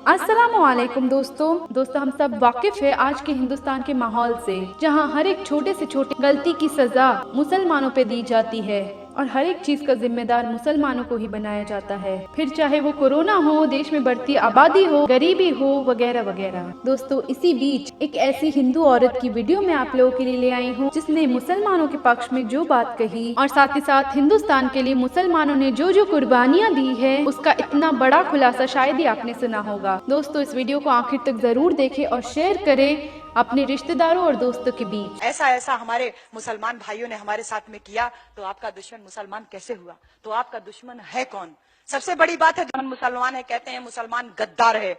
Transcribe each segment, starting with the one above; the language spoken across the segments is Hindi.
अस्सलामुअलैकुम दोस्तों हम सब वाकिफ है आज के हिंदुस्तान के माहौल से, जहां हर एक छोटे से छोटे गलती की सजा मुसलमानों पे दी जाती है और हर एक चीज का जिम्मेदार मुसलमानों को ही बनाया जाता है, फिर चाहे वो कोरोना हो, देश में बढ़ती आबादी हो, गरीबी हो, वगैरह वगैरह। दोस्तों इसी बीच एक ऐसी हिंदू औरत की वीडियो मैं आप लोगों के लिए ले आई हूँ, जिसने मुसलमानों के पक्ष में जो बात कही और साथ ही साथ हिंदुस्तान के लिए मुसलमानों ने जो जो कुर्बानियाँ दी है, उसका इतना बड़ा खुलासा शायद ही आपने सुना होगा। दोस्तों इस वीडियो को आखिर तक जरूर देखें और शेयर करें अपने रिश्तेदारों और दोस्तों के बीच। ऐसा हमारे मुसलमान भाइयों ने हमारे साथ में किया, तो आपका दुश्मन मुसलमान कैसे हुआ? तो आपका दुश्मन है कौन? सबसे बड़ी बात है, दुश्मन मुसलमान है, कहते हैं मुसलमान गद्दार है।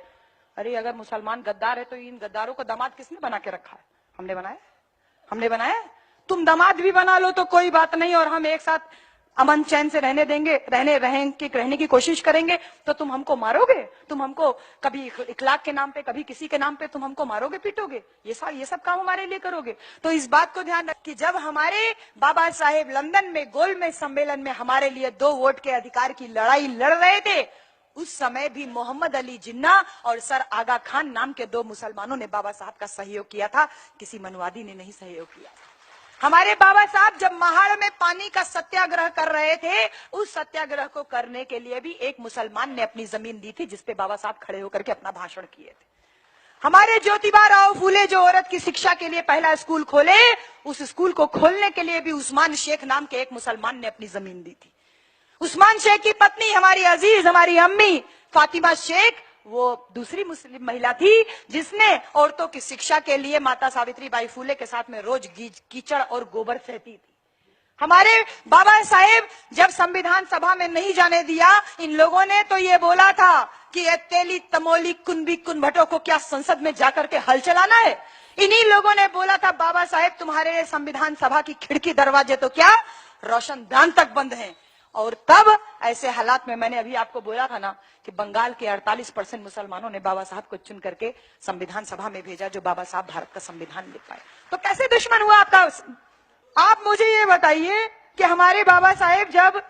अरे अगर मुसलमान गद्दार है तो इन गद्दारों को दामाद किसने बना के रखा है? हमने बनाया? हमने बनाया? तुम दामाद भी बना लो तो कोई बात नहीं, और हम एक साथ अमन चैन से रहने देंगे, रहने की कोशिश करेंगे, तो तुम हमको मारोगे? तुम हमको कभी इखलाक के नाम पे, कभी किसी के नाम पे तुम हमको मारोगे, पीटोगे? ये सब काम हमारे लिए करोगे? तो इस बात को ध्यान रख कि जब हमारे बाबा साहेब लंदन में गोलमेज सम्मेलन में हमारे लिए 2 वोट के अधिकार की लड़ाई लड़ रहे थे, उस समय भी मोहम्मद अली जिन्ना और सर आगा खान नाम के 2 मुसलमानों ने बाबा साहब का सहयोग किया था, किसी मनवादी ने नहीं सहयोग किया। हमारे बाबा साहब जब महाड़ में पानी का सत्याग्रह कर रहे थे, उस सत्याग्रह को करने के लिए भी एक मुसलमान ने अपनी जमीन दी थी, जिसपे बाबा साहब खड़े होकर के अपना भाषण किए थे। हमारे ज्योतिबा राव फूले जो औरत की शिक्षा के लिए पहला स्कूल खोले, उस स्कूल को खोलने के लिए भी उस्मान शेख नाम के एक मुसलमान ने अपनी जमीन दी थी। उस्मान शेख की पत्नी हमारी अजीज, हमारी अम्मी फातिमा शेख, वो दूसरी मुस्लिम महिला थी जिसने औरतों की शिक्षा के लिए माता सावित्रीबाई फूले के साथ में रोज कीचड़ और गोबर सहती थी। हमारे बाबा साहेब जब संविधान सभा में नहीं जाने दिया, इन लोगों ने तो ये बोला था कि ये तेली तमोली कुनबी कुनभटों को क्या संसद में जाकर के हल चलाना है? इन्हीं लोगों ने बोला था, बाबा साहेब तुम्हारे संविधान सभा की खिड़की दरवाजे तो क्या रोशनदान तक बंद हैं। और तब ऐसे हालात में मैंने अभी आपको बोला था ना कि बंगाल के 48% मुसलमानों ने बाबा साहब को चुन करके संविधान सभा में भेजा, जो बाबा साहब भारत का संविधान लिख पाए। तो कैसे दुश्मन हुआ आपका? आप मुझे ये बताइए कि हमारे बाबा साहेब जब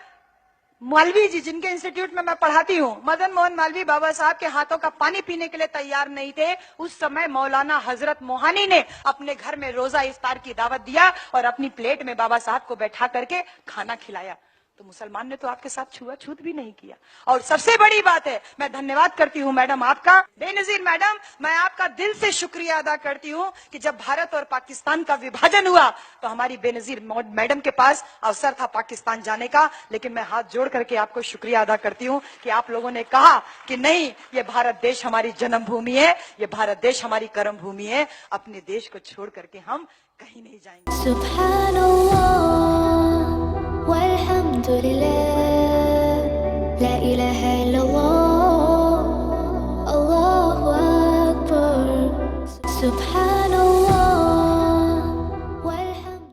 मालवीय जी, जिनके इंस्टीट्यूट में मैं पढ़ाती हूँ, मदन मोहन मालवीय बाबा साहब के हाथों का पानी पीने के लिए तैयार नहीं थे, उस समय मौलाना हजरत मोहानी ने अपने घर में रोजा इफ्तार की दावत दिया और अपनी प्लेट में बाबा साहब को बैठा करके खाना खिलाया। तो मुसलमान ने तो आपके साथ छुआछूत भी नहीं किया। और सबसे बड़ी बात है, मैं धन्यवाद करती हूँ मैडम आपका, बेनजीर मैडम, मैं आपका दिल से शुक्रिया अदा करती हूँ कि जब भारत और पाकिस्तान का विभाजन हुआ तो हमारी बेनजीर मैडम के पास अवसर था पाकिस्तान जाने का, लेकिन मैं हाथ जोड़ करके आपको शुक्रिया अदा करती हूँ कि आप लोगों ने कहा कि नहीं, ये भारत देश हमारी जन्मभूमि है, ये भारत देश हमारी कर्म भूमि है, अपने देश को छोड़ करके हम कहीं नहीं जाएंगे। Alhamdulillah, la ilaha illallah, Allahu Akbar, Subhan